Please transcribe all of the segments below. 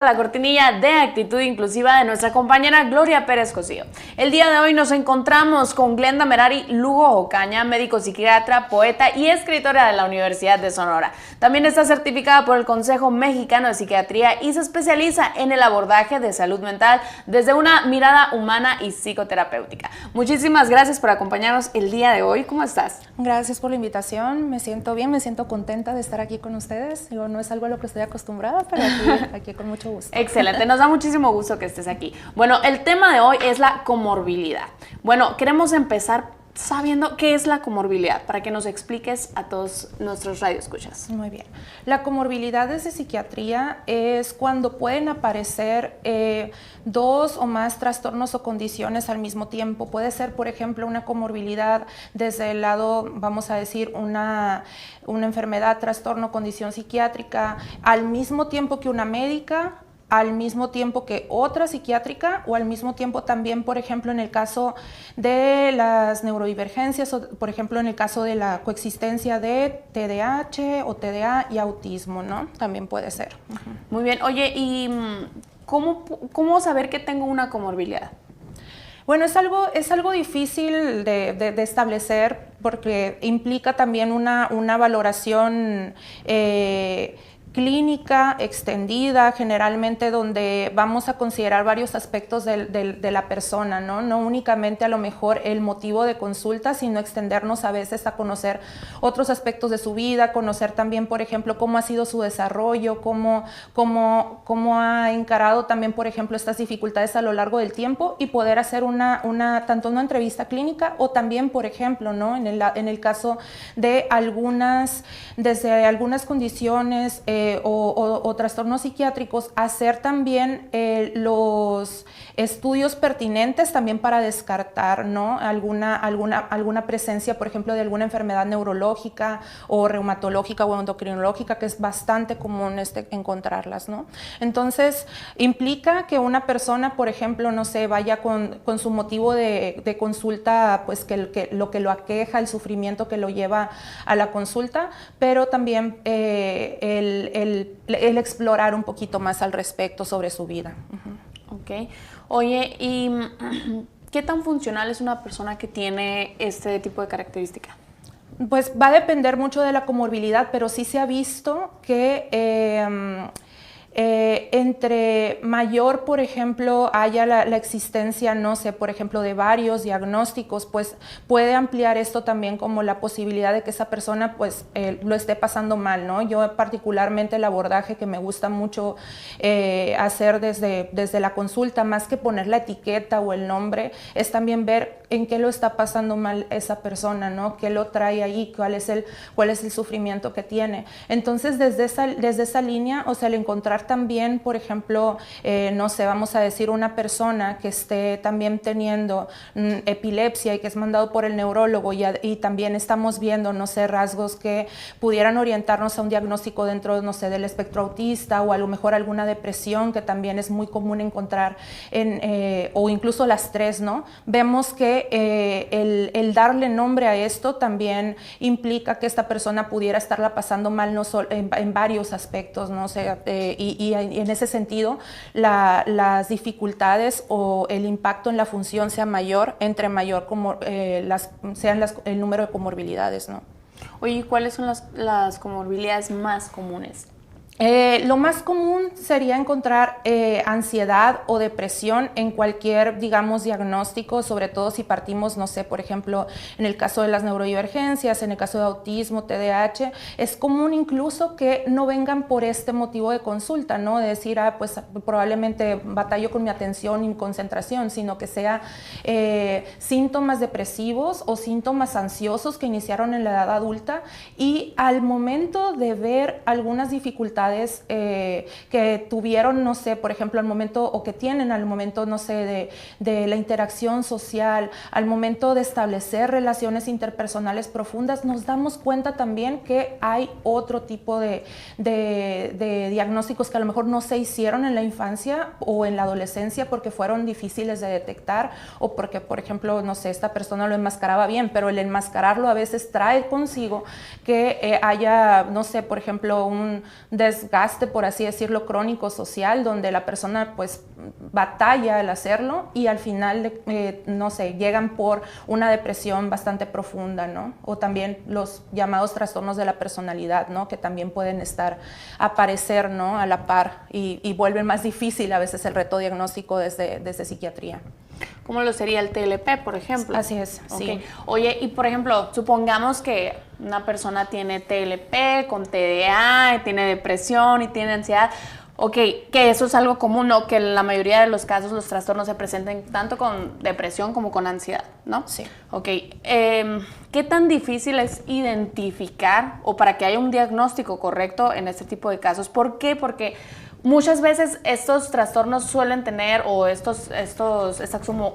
La cortinilla de actitud inclusiva de nuestra compañera Gloria Pérez Cosío. El día de hoy nos encontramos con Glenda Merari Lugo Ocaña, médico psiquiatra, poeta y escritora de la Universidad de Sonora. También está certificada por el Consejo Mexicano de Psiquiatría y se especializa en el abordaje de salud mental desde una mirada humana y psicoterapéutica. Muchísimas gracias por acompañarnos el día de hoy. ¿Cómo estás? Gracias por la invitación. Me siento bien, me siento contenta de estar aquí con ustedes. Digo, no es algo a lo que estoy acostumbrada, pero aquí con mucho gusto. Excelente, nos da muchísimo gusto que estés aquí. Bueno, el tema de hoy es la comorbilidad. Bueno, queremos empezar sabiendo qué es la comorbilidad, para que nos expliques a todos nuestros radioescuchas. Muy bien. La comorbilidad desde psiquiatría es cuando pueden aparecer dos o más trastornos o condiciones al mismo tiempo. Puede ser, por ejemplo, una comorbilidad desde el lado, vamos a decir, una enfermedad, trastorno, condición psiquiátrica, al mismo tiempo que una médica, al mismo tiempo que otra psiquiátrica o al mismo tiempo también, por ejemplo, en el caso de las neurodivergencias o, por ejemplo, en el caso de la coexistencia de TDAH o TDA y autismo, ¿no? También puede ser. Muy bien. Oye, ¿y cómo saber que tengo una comorbilidad? Bueno, es algo difícil de establecer porque implica también una valoración clínica extendida, generalmente donde vamos a considerar varios aspectos de la persona, ¿no? No únicamente a lo mejor el motivo de consulta, sino extendernos a veces a conocer otros aspectos de su vida, conocer también, por ejemplo, cómo ha sido su desarrollo, cómo ha encarado también, por ejemplo, estas dificultades a lo largo del tiempo y poder hacer tanto una entrevista clínica o también, por ejemplo, ¿no? En el caso de desde algunas condiciones o trastornos psiquiátricos, hacer también los estudios pertinentes también para descartar, ¿no? alguna presencia, por ejemplo, de alguna enfermedad neurológica o reumatológica o endocrinológica, que es bastante común encontrarlas, ¿no? Entonces, implica que una persona, por ejemplo, no sé, vaya con su motivo de consulta, pues lo que lo aqueja, el sufrimiento que lo lleva a la consulta, pero también el explorar un poquito más al respecto sobre su vida. Ok. Oye, ¿y qué tan funcional es una persona que tiene este tipo de característica? Pues va a depender mucho de la comorbilidad, pero sí se ha visto que entre mayor, por ejemplo, haya la existencia, no sé, por ejemplo, de varios diagnósticos, pues puede ampliar esto también como la posibilidad de que esa persona pues lo esté pasando mal, ¿no? Yo particularmente el abordaje que me gusta mucho hacer desde la consulta, más que poner la etiqueta o el nombre, es también ver en qué lo está pasando mal esa persona, ¿no? ¿Qué lo trae ahí? ¿Cuál es el sufrimiento que tiene? Entonces, desde esa línea, o sea, el encontrar también, por ejemplo, no sé, vamos a decir una persona que esté también teniendo epilepsia y que es mandado por el neurólogo y también estamos viendo, no sé, rasgos que pudieran orientarnos a un diagnóstico dentro, no sé, del espectro autista o a lo mejor alguna depresión que también es muy común encontrar o incluso las tres, ¿no? Vemos que el darle nombre a esto también implica que esta persona pudiera estarla pasando mal no solo en varios aspectos, ¿no? O sea, y en ese sentido las dificultades o el impacto en la función sea mayor, entre mayor el número de comorbilidades, ¿no? Oye, ¿cuáles son las comorbilidades más comunes? Lo más común sería encontrar ansiedad o depresión en cualquier, digamos, diagnóstico, sobre todo si partimos, no sé, por ejemplo, en el caso de las neurodivergencias, en el caso de autismo, TDAH, es común incluso que no vengan por este motivo de consulta, ¿no? De decir, pues probablemente batallo con mi atención y mi concentración, sino que sea síntomas depresivos o síntomas ansiosos que iniciaron en la edad adulta y al momento de ver algunas dificultades que tuvieron, no sé, por ejemplo, al momento, o que tienen al momento, no sé, de la interacción social, al momento de establecer relaciones interpersonales profundas, nos damos cuenta también que hay otro tipo de diagnósticos que a lo mejor no se hicieron en la infancia o en la adolescencia porque fueron difíciles de detectar o porque, por ejemplo, no sé, esta persona lo enmascaraba bien, pero el enmascararlo a veces trae consigo que haya, no sé, por ejemplo, desgaste, por así decirlo, crónico social, donde la persona pues batalla al hacerlo y al final, no sé, llegan por una depresión bastante profunda, ¿no? O también los llamados trastornos de la personalidad, ¿no? Que también pueden aparecer, ¿no? A la par y vuelven más difícil a veces el reto diagnóstico desde psiquiatría. ¿Cómo lo sería el TLP, por ejemplo? Así es, okay. Sí. Oye, y por ejemplo, supongamos que una persona tiene TLP con TDA, tiene depresión y tiene ansiedad. Ok, que eso es algo común, ¿no? Que en la mayoría de los casos los trastornos se presenten tanto con depresión como con ansiedad, ¿no? Sí. Ok, ¿qué tan difícil es identificar o para que haya un diagnóstico correcto en este tipo de casos? ¿Por qué? Porque muchas veces estos trastornos suelen tener, o estas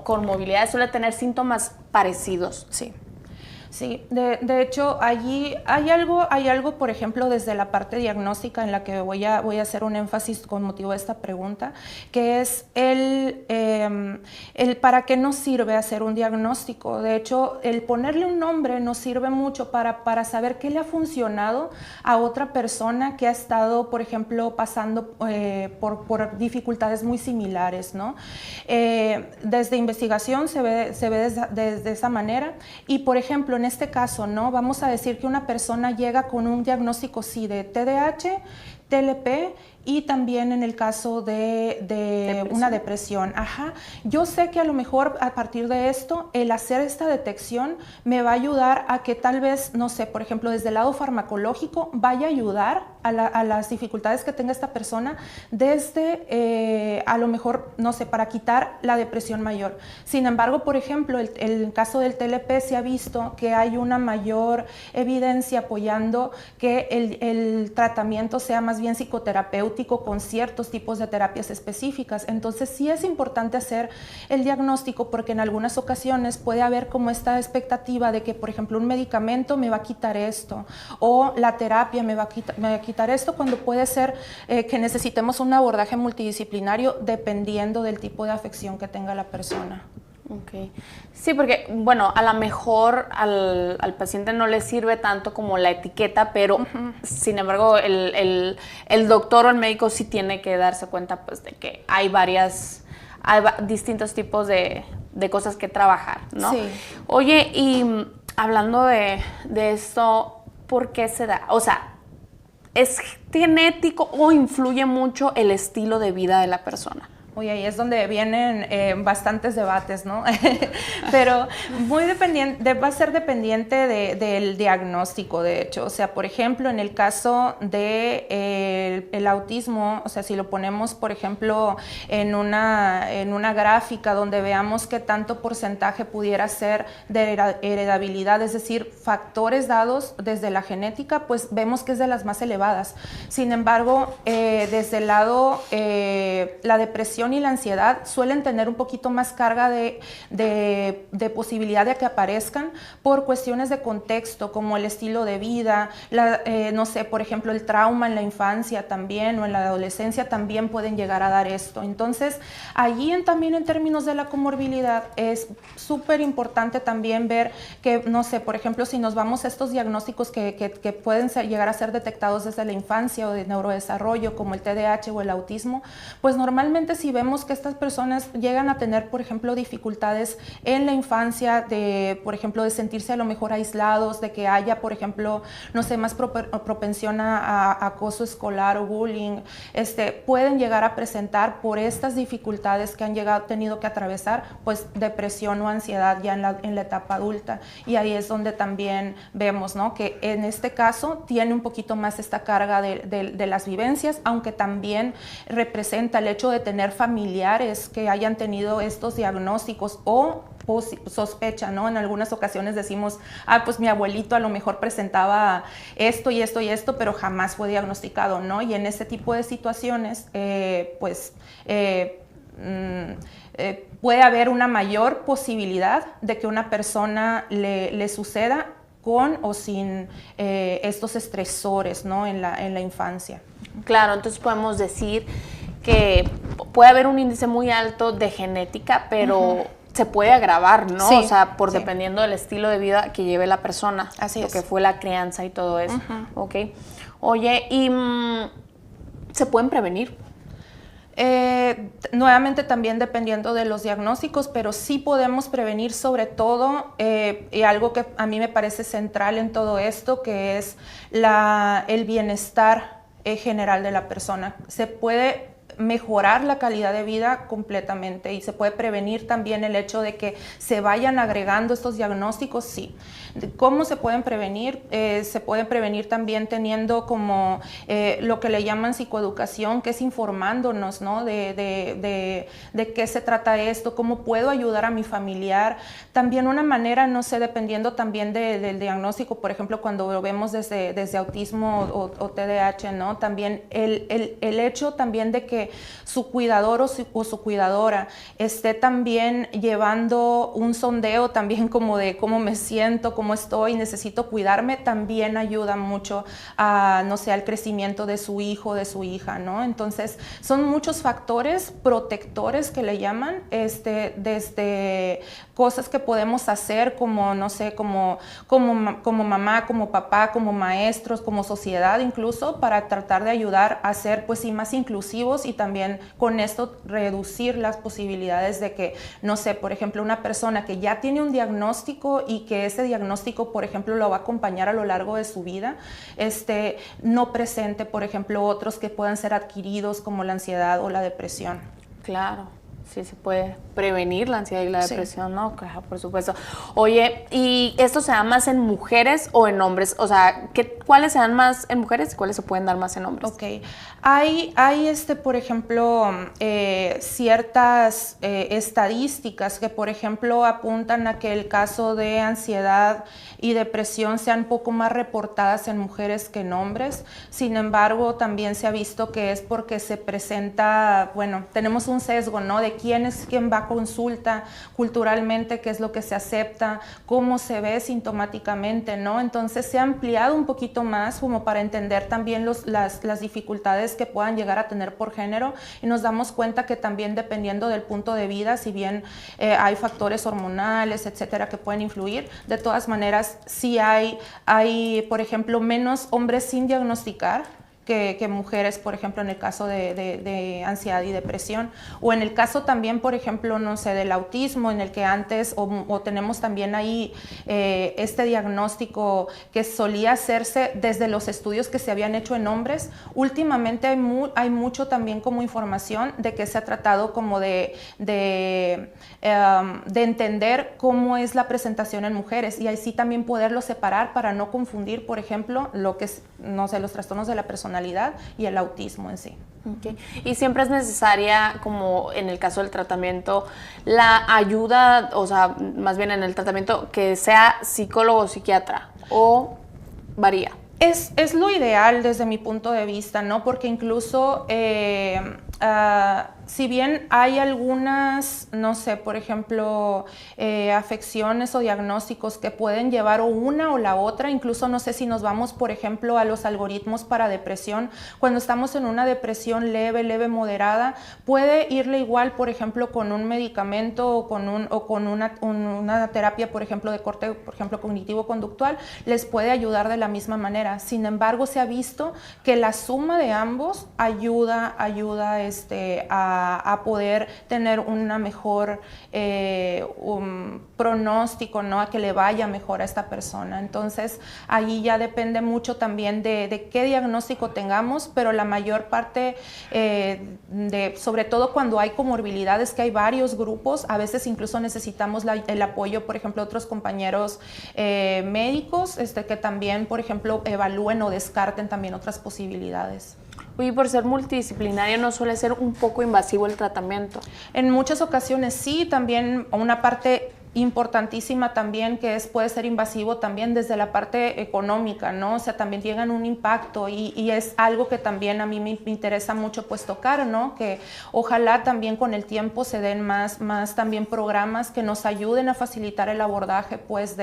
comorbilidades suelen tener síntomas parecidos. Sí. Sí, de hecho, allí hay algo, por ejemplo, desde la parte diagnóstica en la que voy a hacer un énfasis con motivo de esta pregunta, que es el para qué nos sirve hacer un diagnóstico. De hecho, el ponerle un nombre nos sirve mucho para saber qué le ha funcionado a otra persona que ha estado, por ejemplo, pasando por dificultades muy similares, ¿no? Desde investigación se ve desde esa manera y, por ejemplo, en este caso, ¿no? Vamos a decir que una persona llega con un diagnóstico, sí, de TDAH, TLP y también en el caso de una depresión. Ajá. Yo sé que a lo mejor a partir de esto, el hacer esta detección me va a ayudar a que tal vez, no sé, por ejemplo, desde el lado farmacológico, vaya a ayudar a las dificultades que tenga esta persona desde, a lo mejor, no sé, para quitar la depresión mayor. Sin embargo, por ejemplo, el caso del TLP se ha visto que hay una mayor evidencia apoyando que el tratamiento sea más bien psicoterapéutico con ciertos tipos de terapias específicas. Entonces sí es importante hacer el diagnóstico porque en algunas ocasiones puede haber como esta expectativa de que, por ejemplo, un medicamento me va a quitar esto o la terapia me va a quitar esto, cuando puede ser que necesitemos un abordaje multidisciplinario dependiendo del tipo de afección que tenga la persona. Okay. Sí, porque, bueno, a lo mejor al paciente no le sirve tanto como la etiqueta, pero sin embargo el doctor o el médico sí tiene que darse cuenta pues de que hay distintos tipos de cosas que trabajar, ¿no? Sí. Oye, y hablando de esto, ¿por qué se da? O sea, ¿es genético o influye mucho el estilo de vida de la persona? Oye, ahí es donde vienen bastantes debates, ¿no? Pero muy dependiente, va a ser dependiente del diagnóstico, de hecho. O sea, por ejemplo, en el caso de el autismo, o sea, si lo ponemos, por ejemplo, en una gráfica donde veamos qué tanto porcentaje pudiera ser de heredabilidad, es decir, factores dados desde la genética, pues vemos que es de las más elevadas. Sin embargo, desde el lado, la depresión y la ansiedad suelen tener un poquito más carga de posibilidad de que aparezcan por cuestiones de contexto, como el estilo de vida, no sé, por ejemplo, el trauma en la infancia también o en la adolescencia también pueden llegar a dar esto. Entonces, allí también en términos de la comorbilidad es súper importante también ver que, no sé, por ejemplo, si nos vamos a estos diagnósticos que pueden llegar a ser detectados desde la infancia o de neurodesarrollo, como el TDAH o el autismo, pues normalmente si vemos que estas personas llegan a tener, por ejemplo, dificultades en la infancia, por ejemplo, de sentirse a lo mejor aislados, de que haya, por ejemplo, no sé, más propensión a acoso escolar o bullying, pueden llegar a presentar por estas dificultades que han tenido que atravesar, pues depresión o ansiedad ya en la etapa adulta. Y ahí es donde también vemos, ¿no?, que en este caso tiene un poquito más esta carga de las vivencias, aunque también representa el hecho de tener familiares que hayan tenido estos diagnósticos o sospecha, ¿no? En algunas ocasiones decimos, pues mi abuelito a lo mejor presentaba esto y esto y esto, pero jamás fue diagnosticado, ¿no? Y en ese tipo de situaciones, puede haber una mayor posibilidad de que una persona le suceda con o sin estos estresores, ¿no?, en la infancia. Claro, entonces podemos decir que puede haber un índice muy alto de genética, pero se puede agravar, ¿no? Sí, o sea, dependiendo del estilo de vida que lleve la persona. Así lo es. que fue la crianza y todo eso. Ok. Oye, y ¿Se pueden prevenir? Nuevamente también dependiendo de los diagnósticos, pero sí podemos prevenir sobre todo, y algo que a mí me parece central en todo esto, que es el bienestar general de la persona. Se puede mejorar la calidad de vida completamente y se puede prevenir también el hecho de que se vayan agregando estos diagnósticos, sí. ¿Cómo se pueden prevenir? Se pueden prevenir también teniendo como lo que le llaman psicoeducación, que es informándonos, ¿no? de qué se trata esto, cómo puedo ayudar a mi familiar. También una manera, no sé, dependiendo también del diagnóstico, por ejemplo, cuando lo vemos desde autismo o TDAH, ¿no? También el hecho también de que su cuidador o su cuidadora esté también llevando un sondeo también como de cómo me siento, cómo estoy, necesito cuidarme, también ayuda mucho a, no sé, al crecimiento de su hijo, de su hija, ¿no? Entonces, son muchos factores protectores que le llaman, desde cosas que podemos hacer como, no sé, como mamá, como papá, como maestros, como sociedad incluso, para tratar de ayudar a ser, pues sí, más inclusivos y también con esto reducir las posibilidades de que, no sé, por ejemplo, una persona que ya tiene un diagnóstico y que ese diagnóstico, por ejemplo, lo va a acompañar a lo largo de su vida, no presente, por ejemplo, otros que puedan ser adquiridos como la ansiedad o la depresión. Claro. Sí, se puede prevenir la ansiedad y la depresión, ¿no? Claro, por supuesto. Oye, ¿y esto se da más en mujeres o en hombres? O sea, ¿cuáles se dan más en mujeres y cuáles se pueden dar más en hombres? Ok. Hay por ejemplo, ciertas estadísticas que, por ejemplo, apuntan a que el caso de ansiedad y depresión sean un poco más reportadas en mujeres que en hombres. Sin embargo, también se ha visto que es porque se presenta, bueno, tenemos un sesgo, ¿no? De quién va a consulta culturalmente, qué es lo que se acepta, cómo se ve sintomáticamente, ¿no? Entonces se ha ampliado un poquito más como para entender también las dificultades que puedan llegar a tener por género, y nos damos cuenta que también dependiendo del punto de vida, si bien hay factores hormonales, etcétera, que pueden influir, de todas maneras sí hay por ejemplo, menos hombres sin diagnosticar que mujeres, por ejemplo, en el caso de ansiedad y depresión, o en el caso también, por ejemplo, no sé, del autismo, en el que antes, o tenemos también ahí este diagnóstico que solía hacerse desde los estudios que se habían hecho en hombres. Últimamente hay mucho también como información de que se ha tratado como de entender cómo es la presentación en mujeres, y así también poderlo separar para no confundir, por ejemplo, lo que es, no sé, los trastornos de la personalidad y el autismo en sí. Okay. Y siempre es necesaria, como en el caso del tratamiento, la ayuda, o sea, más bien en el tratamiento, que sea psicólogo o psiquiatra, o varía. Es lo ideal desde mi punto de vista, ¿no? Porque incluso si bien hay algunas, no sé, por ejemplo, afecciones o diagnósticos que pueden llevar o una o la otra, incluso no sé si nos vamos, por ejemplo, a los algoritmos para depresión. Cuando estamos en una depresión leve, moderada, puede irle igual, por ejemplo, con un medicamento o con una terapia, por ejemplo, de corte, por ejemplo, cognitivo-conductual, les puede ayudar de la misma manera. Sin embargo, se ha visto que la suma de ambos ayuda a poder tener una mejor pronóstico, ¿no? A que le vaya mejor a esta persona. Entonces, ahí ya depende mucho también de qué diagnóstico tengamos, pero la mayor parte, sobre todo cuando hay comorbilidades, que hay varios grupos, a veces incluso necesitamos el apoyo, por ejemplo, de otros compañeros médicos, que también, por ejemplo, evalúen o descarten también otras posibilidades. Oye, por ser multidisciplinario, ¿no suele ser un poco invasivo el tratamiento? En muchas ocasiones sí, también una parte importantísima también que puede ser invasivo también desde la parte económica, ¿no? O sea, también llegan un impacto y es algo que también a mí me interesa mucho pues tocar, ¿no? Que ojalá también con el tiempo se den más también programas que nos ayuden a facilitar el abordaje pues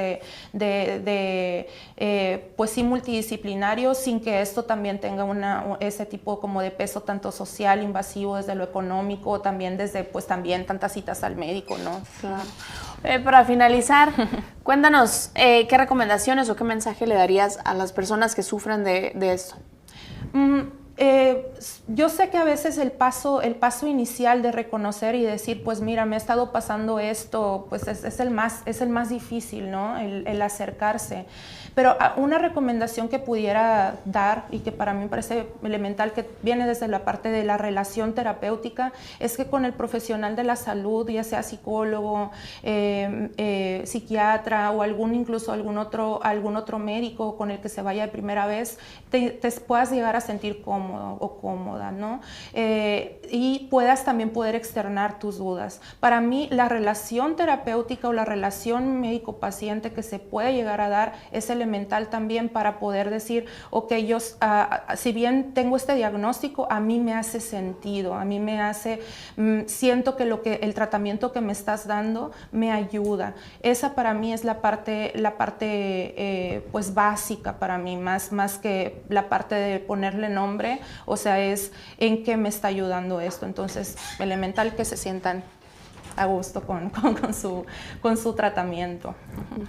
pues sí multidisciplinario, sin que esto también tenga ese tipo como de peso tanto social, invasivo desde lo económico, también desde pues también tantas citas al médico, ¿no? Claro. Para finalizar, cuéntanos qué recomendaciones o qué mensaje le darías a las personas que sufren de esto. Yo sé que a veces el paso inicial de reconocer y decir, pues mira, me ha estado pasando esto, pues es el más difícil, ¿no? El acercarse. Pero una recomendación que pudiera dar y que para mí me parece elemental, que viene desde la parte de la relación terapéutica, es que con el profesional de la salud, ya sea psicólogo, psiquiatra o incluso algún otro médico con el que se vaya de primera vez, te puedas llegar a sentir cómodo o cómoda, ¿no? Y puedas también poder externar tus dudas. Para mí, la relación terapéutica o la relación médico-paciente que se puede llegar a dar es elemental también para poder decir, ok, yo si bien tengo este diagnóstico, a mí me hace sentido, a mí me hace, siento que el tratamiento que me estás dando me ayuda. Esa para mí es la parte pues básica para mí, más que la parte de ponerle nombre, o sea, es en qué me está ayudando esto. Entonces, elemental que se sientan a gusto con su tratamiento.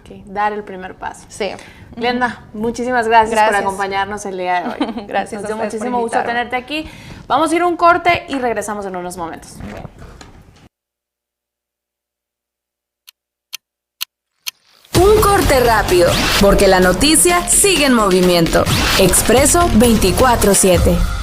Okay, dar el primer paso. Sí. Glenda, muchísimas gracias por acompañarnos el día de hoy. Gracias. Nos dio muchísimo gusto tenerte aquí. Vamos a ir a un corte y regresamos en unos momentos. Un corte rápido, porque la noticia sigue en movimiento. Expreso 24/7.